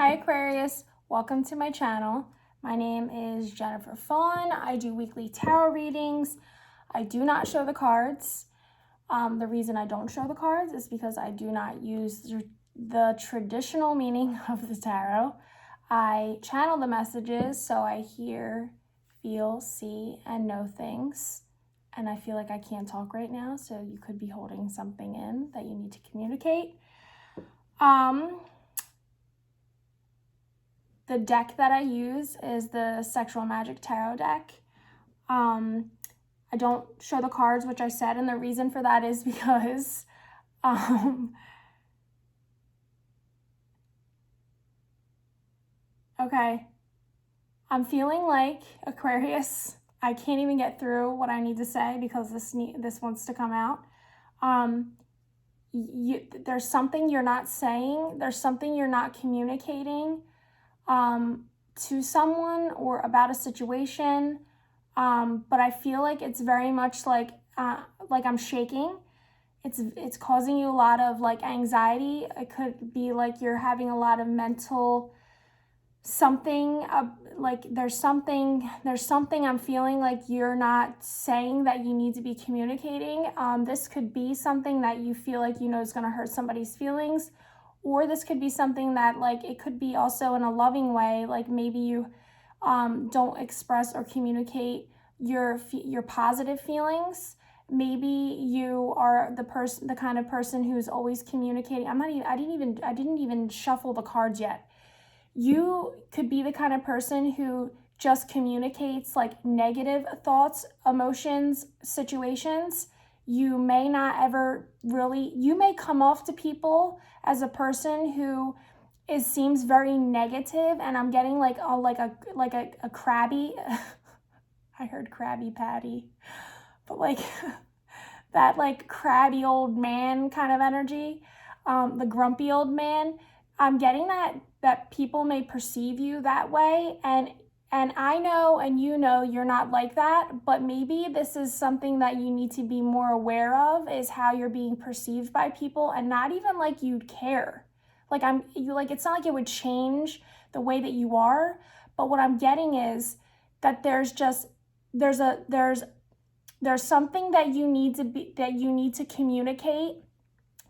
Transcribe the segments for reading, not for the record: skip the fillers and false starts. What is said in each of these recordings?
Hi Aquarius, welcome to my channel. My name is Jennifer Fawn. I do weekly tarot readings. I do not show the cards. The reason I don't show the cards is because I do not use the traditional meaning of the tarot. I channel the messages, so I hear, feel, see, and know things. And I feel like I can't talk right now, so you could be holding something in that you need to communicate. The deck that I use is the Sexual Magic Tarot deck. I don't show the cards, which I said, and the reason for that is because okay, I'm feeling like Aquarius, I can't even get through what I need to say because this wants to come out. There's something you're not saying, there's something you're not communicating to someone or about a situation, but I feel like it's very much like I'm shaking. It's causing you a lot of like anxiety. It could be like you're having a lot of mental something, like there's something I'm feeling like you're not saying that you need to be communicating. This could be something that you feel like you know is going to hurt somebody's feelings. Or this could be something that, like, it could be also in a loving way, like maybe you don't express or communicate your positive feelings. Maybe you are the kind of person who's always communicating. I didn't even shuffle the cards yet. You could be the kind of person who just communicates like negative thoughts, emotions, situations. You may not ever really, you may come off to people as a person who seems very negative, and I'm getting like a crabby, I heard Krabby Patty, but like that like crabby old man kind of energy, the grumpy old man. I'm getting that people may perceive you that way, and I know and you know you're not like that, but maybe this is something that you need to be more aware of, is how you're being perceived by people, and not even like you'd care. Like it's not like it would change the way that you are, but what I'm getting is that there's something that you need to communicate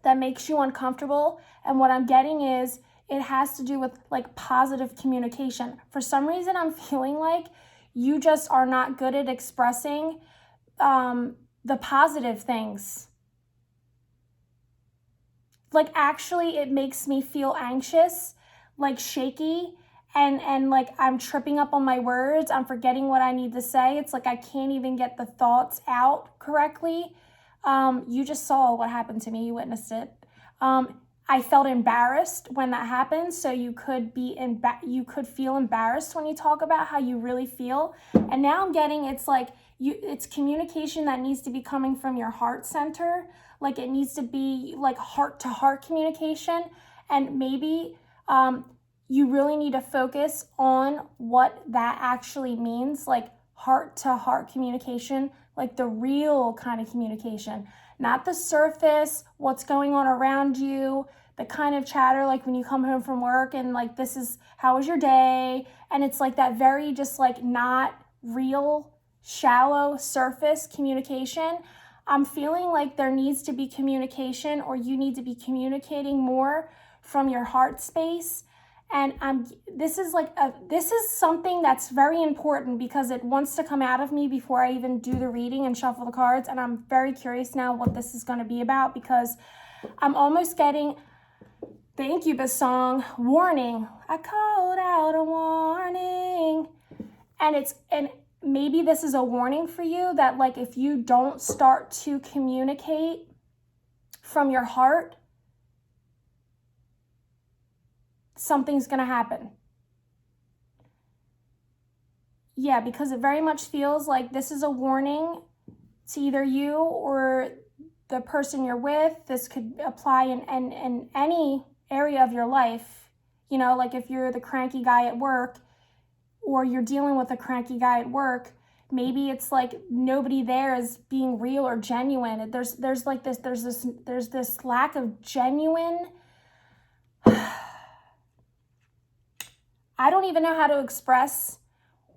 that makes you uncomfortable, and what I'm getting is it has to do with like positive communication. For some reason, I'm feeling like you just are not good at expressing the positive things. Like actually, it makes me feel anxious, like shaky, and like I'm tripping up on my words. I'm forgetting what I need to say. It's like I can't even get the thoughts out correctly. You just saw what happened to me. You witnessed it. I felt embarrassed when that happened. So you could feel embarrassed when you talk about how you really feel. And now I'm getting, it's communication that needs to be coming from your heart center. Like it needs to be like heart to heart communication. And maybe, you really need to focus on what that actually means, like heart to heart communication, like the real kind of communication, not the surface, what's going on around you, the kind of chatter like when you come home from work and like, this is, how was your day? And it's like that very just like not real, shallow surface communication. I'm feeling like there needs to be communication, or you need to be communicating more from your heart space. And this is something that's very important because it wants to come out of me before I even do the reading and shuffle the cards. And I'm very curious now what this is going to be about, because I'm almost getting the Incubus song, Warning. I called out a warning. And maybe this is a warning for you that like if you don't start to communicate from your heart, something's going to happen. Yeah, because it very much feels like this is a warning to either you or the person you're with. This could apply in any area of your life. You know, like if you're the cranky guy at work, or you're dealing with a cranky guy at work, maybe it's like nobody there is being real or genuine. There's this lack of genuine I don't even know how to express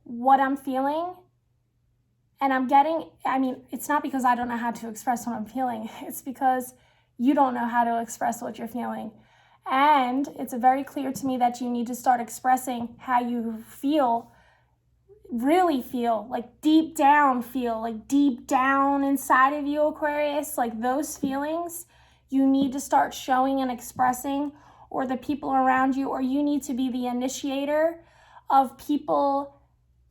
what I'm feeling. And it's not because I don't know how to express what I'm feeling. It's because you don't know how to express what you're feeling. And it's very clear to me that you need to start expressing how you feel, really feel, like deep down inside of you, Aquarius, like those feelings you need to start showing and expressing, or the people around you, or you need to be the initiator of people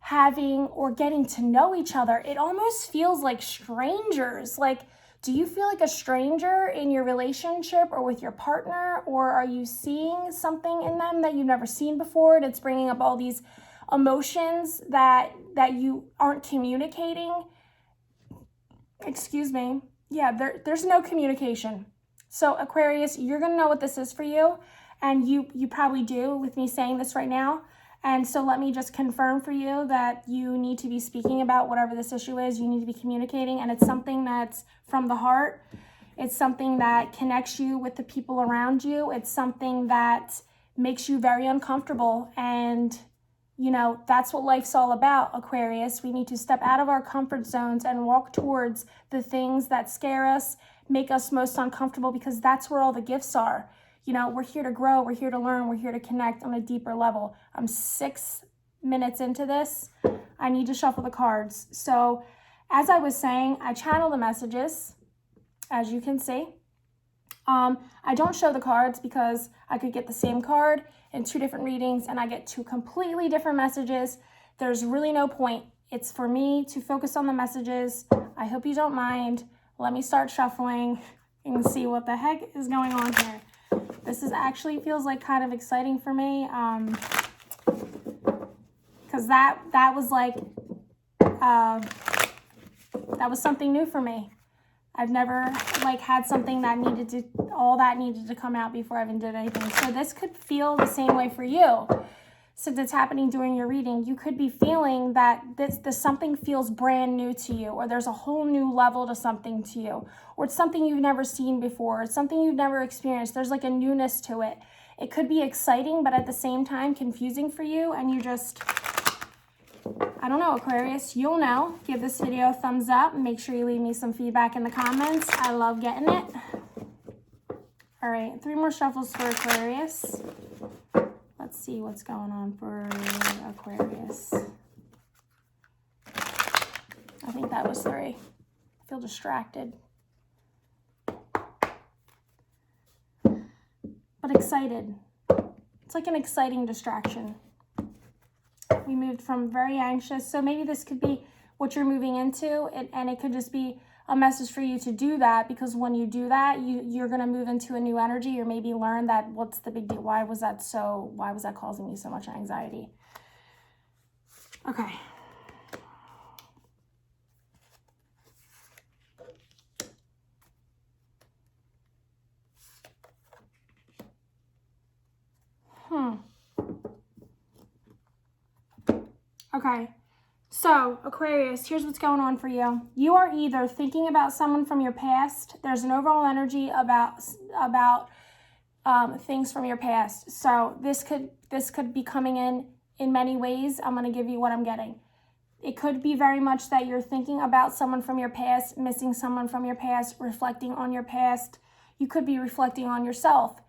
having or getting to know each other. It almost feels like strangers. Like, do you feel like a stranger in your relationship or with your partner, or are you seeing something in them that you've never seen before, and it's bringing up all these emotions that you aren't communicating? Excuse me. Yeah, there's no communication. So Aquarius, you're gonna know what this is for you, and you probably do with me saying this right now. And so let me just confirm for you that you need to be speaking about whatever this issue is. You need to be communicating, and it's something that's from the heart. It's something that connects you with the people around you. It's something that makes you very uncomfortable. And, you know, that's what life's all about, Aquarius. We need to step out of our comfort zones and walk towards the things that scare us, make us most uncomfortable, because that's where all the gifts are. You know, we're here to grow, we're here to learn, we're here to connect on a deeper level. I'm 6 minutes into this. I need to shuffle the cards. So as I was saying, I channel the messages, as you can see. I don't show the cards because I could get the same card in 2 different readings and I get 2 completely different messages. There's really no point. It's for me to focus on the messages. I hope you don't mind. Let me start shuffling and see what the heck is going on here. This is actually feels like kind of exciting for me, because that was like that was something new for me. I've never like had something that needed to come out before I even did anything. So this could feel the same way for you. Since it's happening during your reading, you could be feeling that this something feels brand new to you, or there's a whole new level to something to you, or it's something you've never seen before, it's something you've never experienced. There's like a newness to it. It could be exciting, but at the same time confusing for you, and you just, I don't know, Aquarius, you'll know. Give this video a thumbs up. Make sure you leave me some feedback in the comments. I love getting it. All right, 3 more shuffles for Aquarius. Let's see what's going on for Aquarius. I think that was 3. I feel distracted. But excited. It's like an exciting distraction. We moved from very anxious. So maybe this could be what you're moving into, and it could just be a message for you to do that, because when you do that, you're going to move into a new energy, or maybe learn that what's the big deal? Why was that causing me so much anxiety? Okay. Okay. So, Aquarius, here's what's going on for you. You are either thinking about someone from your past. There's an overall energy about things from your past. So this could be coming in many ways. I'm going to give you what I'm getting. It could be very much that you're thinking about someone from your past, missing someone from your past, reflecting on your past. You could be reflecting on yourself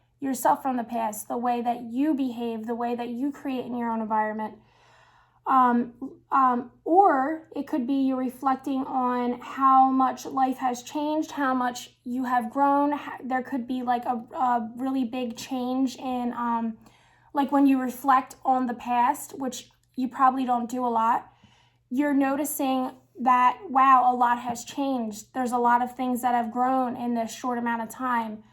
from the past, the way that you behave, the way that you create in your own environment. Or it could be you're reflecting on how much life has changed, how much you have grown. There could be like a really big change in, like when you reflect on the past, which you probably don't do a lot, you're noticing that, wow, a lot has changed. There's a lot of things that have grown in this short amount of time.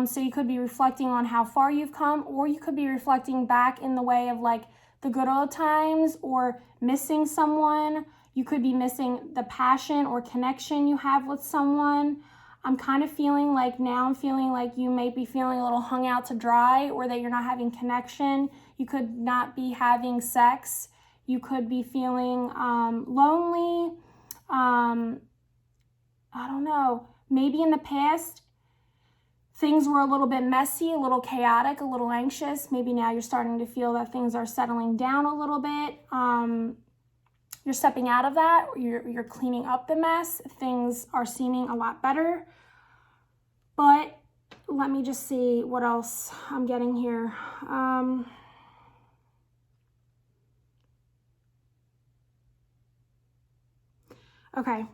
So you could be reflecting on how far you've come, or you could be reflecting back in the way of like the good old times, or missing someone. You could be missing the passion or connection you have with someone. I'm kind of feeling like you may be feeling a little hung out to dry, or that you're not having connection. You could not be having sex. You could be feeling lonely. I don't know. Maybe in the past, things were a little bit messy, a little chaotic, a little anxious. Maybe now you're starting to feel that things are settling down a little bit. You're stepping out of that. You're cleaning up the mess. Things are seeming a lot better. But let me just see what else I'm getting here. Okay.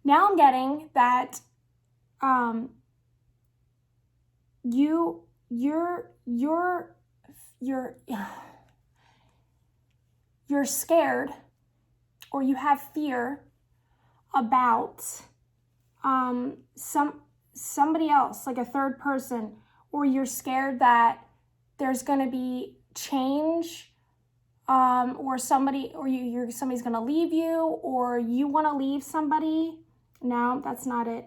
Now I'm getting that you're scared, or you have fear about somebody else, like a third person, or you're scared that there's going to be change, or somebody's going to leave you, or you want to leave somebody. No, that's not it.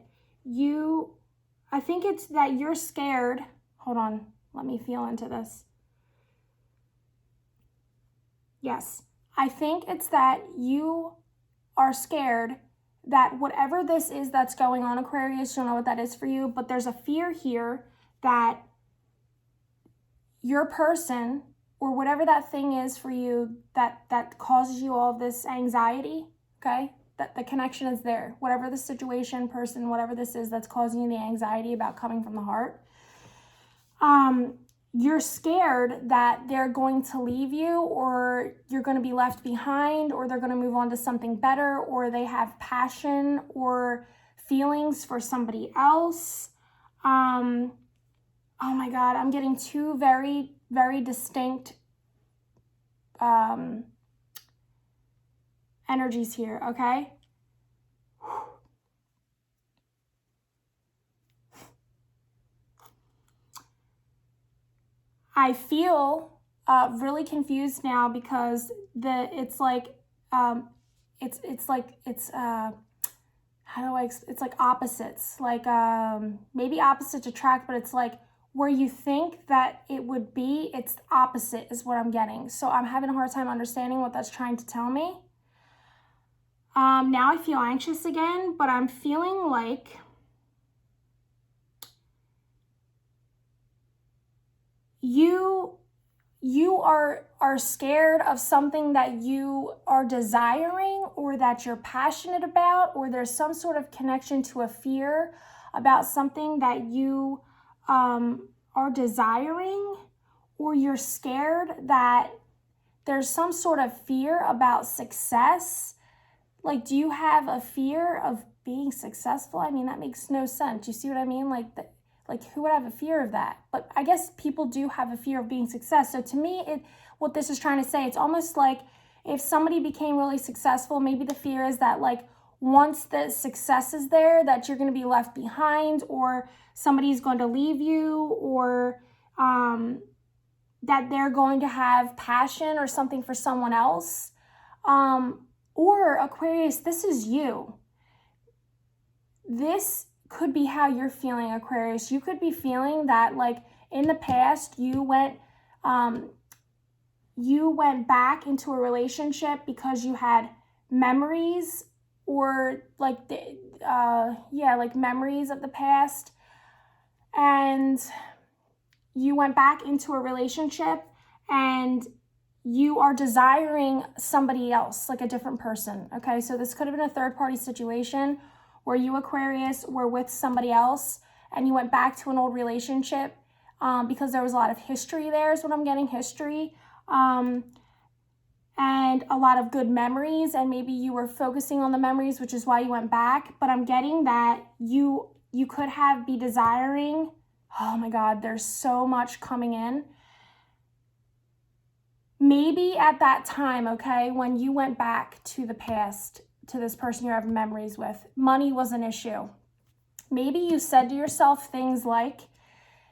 I think it's that you're scared. Hold on, let me feel into this. Yes, I think it's that you are scared that whatever this is that's going on, Aquarius, you don't know what that is for you, but there's a fear here that your person, or whatever that thing is for you that causes you all of this anxiety, okay? That the connection is there. Whatever the situation, person, whatever this is that's causing you the anxiety about coming from the heart. You're scared that they're going to leave you, or you're going to be left behind, or they're going to move on to something better, or they have passion or feelings for somebody else. Oh my God, I'm getting two very, very distinct energies here, okay? I feel really confused now because it's like opposites, like maybe opposites attract, but it's like where you think that it would be, it's opposite is what I'm getting. So I'm having a hard time understanding what that's trying to tell me. Now I feel anxious again, but I'm feeling like you are scared of something that you are desiring, or that you're passionate about, or there's some sort of connection to a fear about something that you are desiring, or you're scared that there's some sort of fear about success. Like, do you have a fear of being successful? I mean, that makes no sense. You see what I mean? Like, who would have a fear of that? But I guess people do have a fear of being success. So to me, what this is trying to say, it's almost like if somebody became really successful, maybe the fear is that, like, once the success is there, that you're going to be left behind, or somebody's going to leave you, or that they're going to have passion or something for someone else. Or Aquarius, this is you. This could be how you're feeling, Aquarius. You could be feeling that, like, in the past you went back into a relationship because you had memories, or like memories of the past, and you went back into a relationship and you are desiring somebody else, like a different person, okay? So this could have been a third-party situation where you, Aquarius, were with somebody else and you went back to an old relationship because there was a lot of history there, is what I'm getting, history, and a lot of good memories, and maybe you were focusing on the memories, which is why you went back. But I'm getting that you could be desiring, oh my God, there's so much coming in. Maybe at that time, okay, when you went back to the past, to this person you're having memories with, money was an issue. Maybe you said to yourself things like,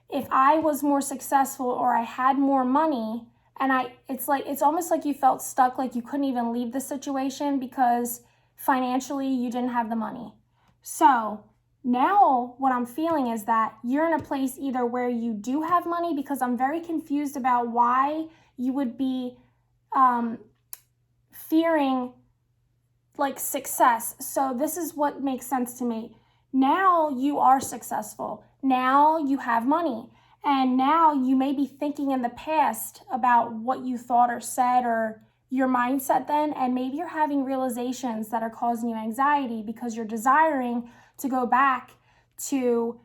if I was more successful, or I had more money, and it's almost like you felt stuck, like you couldn't even leave the situation because financially you didn't have the money. So now what I'm feeling is that you're in a place either where you do have money, because I'm very confused about why you would be fearing like success. So this is what makes sense to me. Now you are successful. now you have money. And now you may be thinking in the past about what you thought or said or your mindset then, and maybe you're having realizations that are causing you anxiety because you're desiring to go back to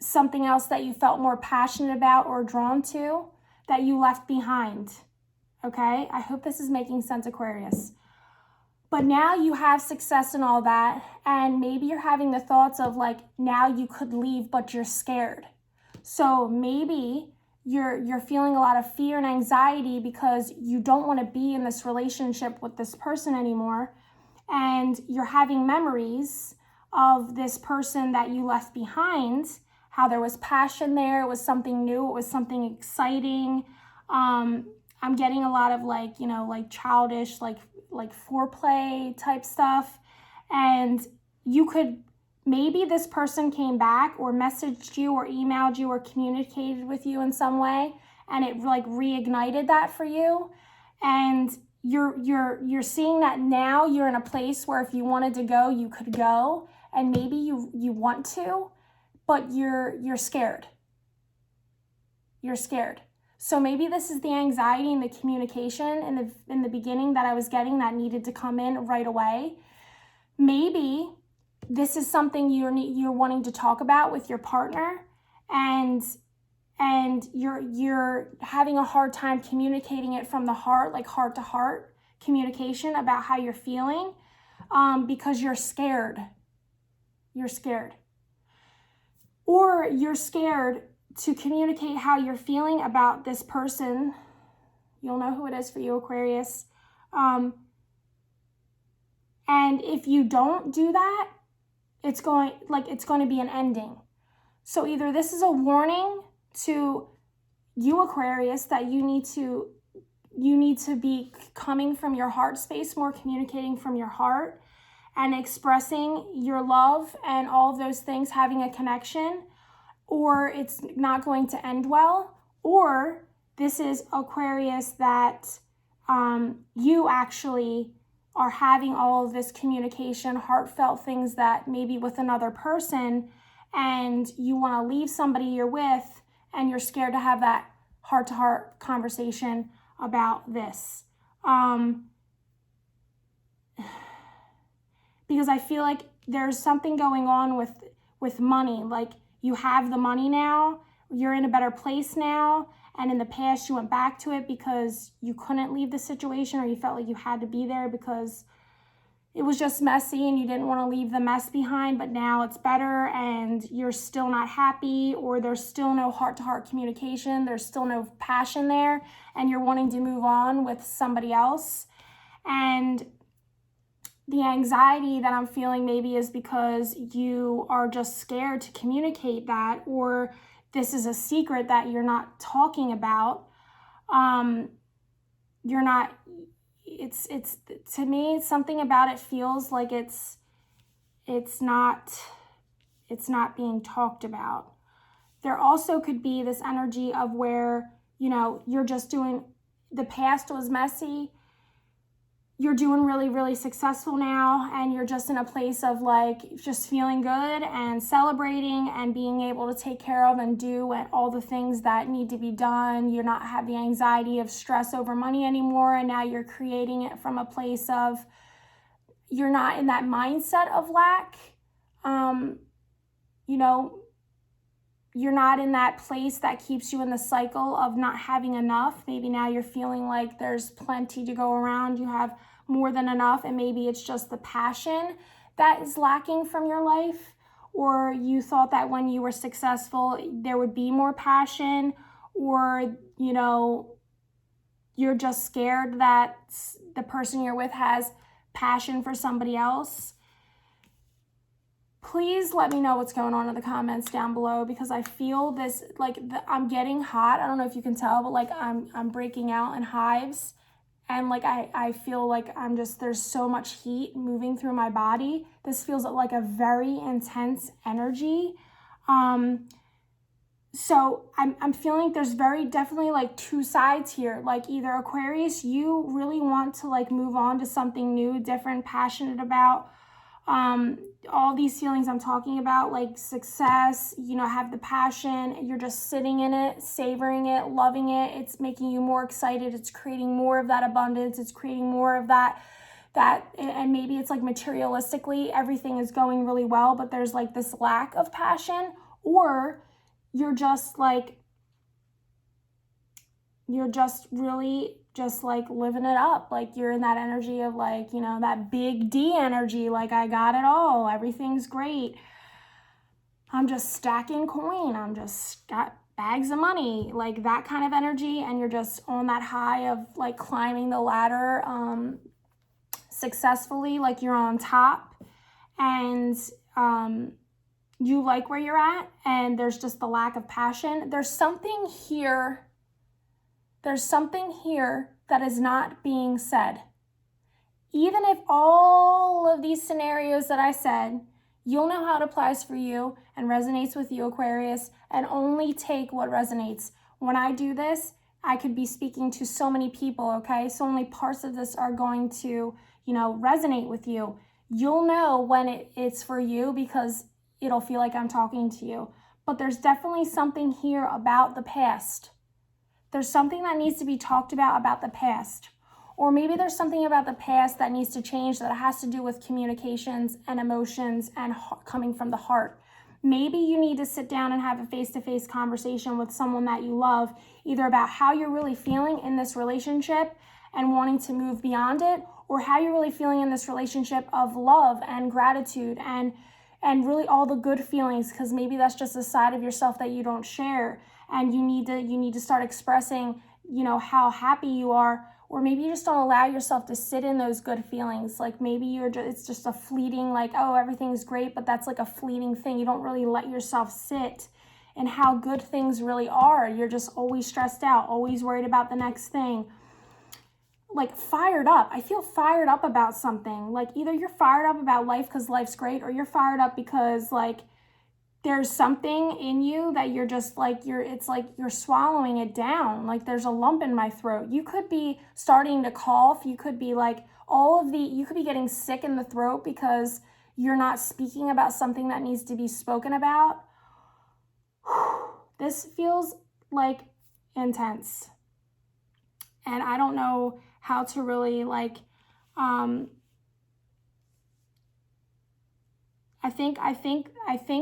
something else that you felt more passionate about or drawn to that you left behind. Okay? I hope this is making sense, Aquarius. But now you have success and all that, and maybe you're having the thoughts of like, now you could leave, but you're scared. So maybe you're feeling a lot of fear and anxiety because you don't want to be in this relationship with this person anymore, and you're having memories of this person that you left behind, how there was passion there, it was something new, it was something exciting. I'm getting a lot of like, you know, like childish, like foreplay type stuff. And you could, maybe this person came back or messaged you or emailed you or communicated with you in some way, and it like reignited that for you. And you're seeing that now you're in a place where if you wanted to go, you could go, and maybe you want to, but you're scared. You're scared. So maybe this is the anxiety and the communication in the beginning that I was getting that needed to come in right away. Maybe this is something you're wanting to talk about with your partner, and you're having a hard time communicating it from the heart, like heart to heart communication about how you're feeling, because you're scared. You're scared. Or you're scared to communicate how you're feeling about this person. You'll know who it is for you, Aquarius. And if you don't do that, it's going to be an ending. So either this is a warning to you, Aquarius, that you need to be coming from your heart space, more communicating from your heart and expressing your love and all of those things, having a connection, or it's not going to end well. Or this is, Aquarius, that you actually are having all of this communication, heartfelt things that maybe with another person, and you want to leave somebody you're with, and you're scared to have that heart-to-heart conversation about this. Because I feel like there's something going on with money. Like, you have the money now, you're in a better place now, and in the past you went back to it because you couldn't leave the situation, or you felt like you had to be there because it was just messy and you didn't want to leave the mess behind, but now it's better and you're still not happy, or there's still no heart-to-heart communication, there's still no passion there, and you're wanting to move on with somebody else. And the anxiety that I'm feeling maybe is because you are just scared to communicate that, or this is a secret that you're not talking about. It's to me, something about it feels like it's not being talked about. There also could be this energy of where, you know, you're just doing, the past was messy, you're doing really, really successful now, and you're just in a place of like just feeling good and celebrating and being able to take care of and do all the things that need to be done. You're not have the anxiety of stress over money anymore, and now you're creating it from a place of, you're not in that mindset of lack. You know, you're not in that place that keeps you in the cycle of not having enough. Maybe now you're feeling like there's plenty to go around. You have more than enough, and maybe it's just the passion that is lacking from your life. Or you thought that when you were successful, there would be more passion, or, you know, you're just scared that the person you're with has passion for somebody else. Please let me know what's going on in the comments down below, because I feel this, like, I'm getting hot. I don't know if you can tell, but like I'm breaking out in hives, and like I feel like there's so much heat moving through my body. This feels like a very intense energy. So I'm feeling there's very definitely like two sides here. Like, either Aquarius, you really want to like move on to something new, different, passionate about all these feelings I'm talking about, like success, you know, have the passion, you're just sitting in it, savoring it, loving it. It's making you more excited. It's creating more of that abundance. It's creating more of that, and maybe it's like materialistically, everything is going really well, but there's like this lack of passion, or you're just like, you're just really just like living it up. Like you're in that energy of like, you know, that big D energy. Like I got it all. Everything's great. I'm just stacking coin. I'm just got bags of money, like that kind of energy. And you're just on that high of like climbing the ladder successfully, like you're on top, and you like where you're at, and there's just the lack of passion. There's something here that is not being said. Even if all of these scenarios that I said, you'll know how it applies for you and resonates with you, Aquarius, and only take what resonates. When I do this, I could be speaking to so many people, okay? So only parts of this are going to, you know, resonate with you. You'll know when it's for you because it'll feel like I'm talking to you. But there's definitely something here about the past. There's something that needs to be talked about the past. Or maybe there's something about the past that needs to change that has to do with communications and emotions and coming from the heart. Maybe you need to sit down and have a face-to-face conversation with someone that you love, either about how you're really feeling in this relationship and wanting to move beyond it, or how you're really feeling in this relationship of love and gratitude and really all the good feelings, because maybe that's just a side of yourself that you don't share. And you need to start expressing, you know, how happy you are, or maybe you just don't allow yourself to sit in those good feelings. Like maybe it's just a fleeting, like, oh, everything's great, but that's like a fleeting thing. You don't really let yourself sit in how good things really are. You're just always stressed out, always worried about the next thing. Like fired up. I feel fired up about something. Like either you're fired up about life because life's great, or you're fired up because like there's something in you that you're just like, it's like you're swallowing it down. Like there's a lump in my throat. You could be starting to cough. You could be like you could be getting sick in the throat because you're not speaking about something that needs to be spoken about. This feels like intense. And I don't know how to really like, I think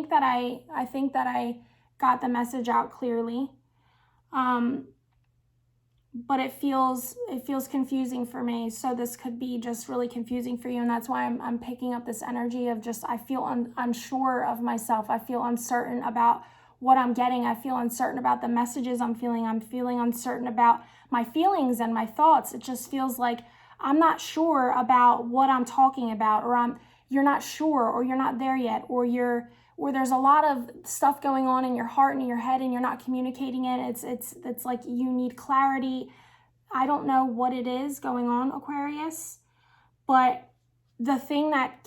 that I got the message out clearly, but it feels confusing for me. So this could be just really confusing for you, and that's why I'm picking up this energy of just I feel unsure of myself. I feel uncertain about what I'm getting. I feel uncertain about the messages I'm feeling. I'm feeling uncertain about my feelings and my thoughts. It just feels like I'm not sure about what I'm talking about, or you're not sure, or you're not there yet, or there's a lot of stuff going on in your heart and in your head and you're not communicating it. It's like you need clarity. I don't know what it is going on, Aquarius, but the thing that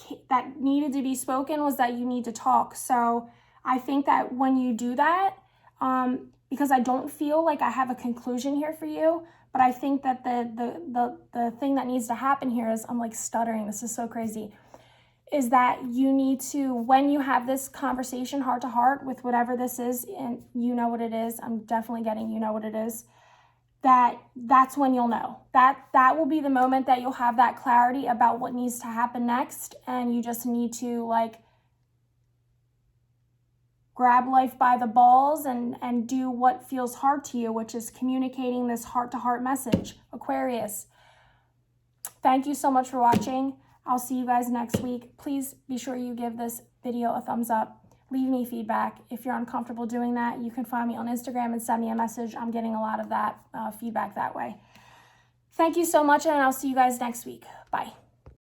needed to be spoken was that you need to talk. So I think that when you do that, because I don't feel like I have a conclusion here for you, but I think that the thing that needs to happen here is, I'm like stuttering, this is so crazy, is that you need to, when you have this conversation heart to heart with whatever this is, and you know what it is, I'm definitely getting you know what it is, that's when you'll know. That will be the moment that you'll have that clarity about what needs to happen next, and you just need to like grab life by the balls and do what feels hard to you, which is communicating this heart-to-heart message. Aquarius, thank you so much for watching. I'll see you guys next week. Please be sure you give this video a thumbs up. Leave me feedback. If you're uncomfortable doing that, you can find me on Instagram and send me a message. I'm getting a lot of that feedback that way. Thank you so much, and I'll see you guys next week. Bye.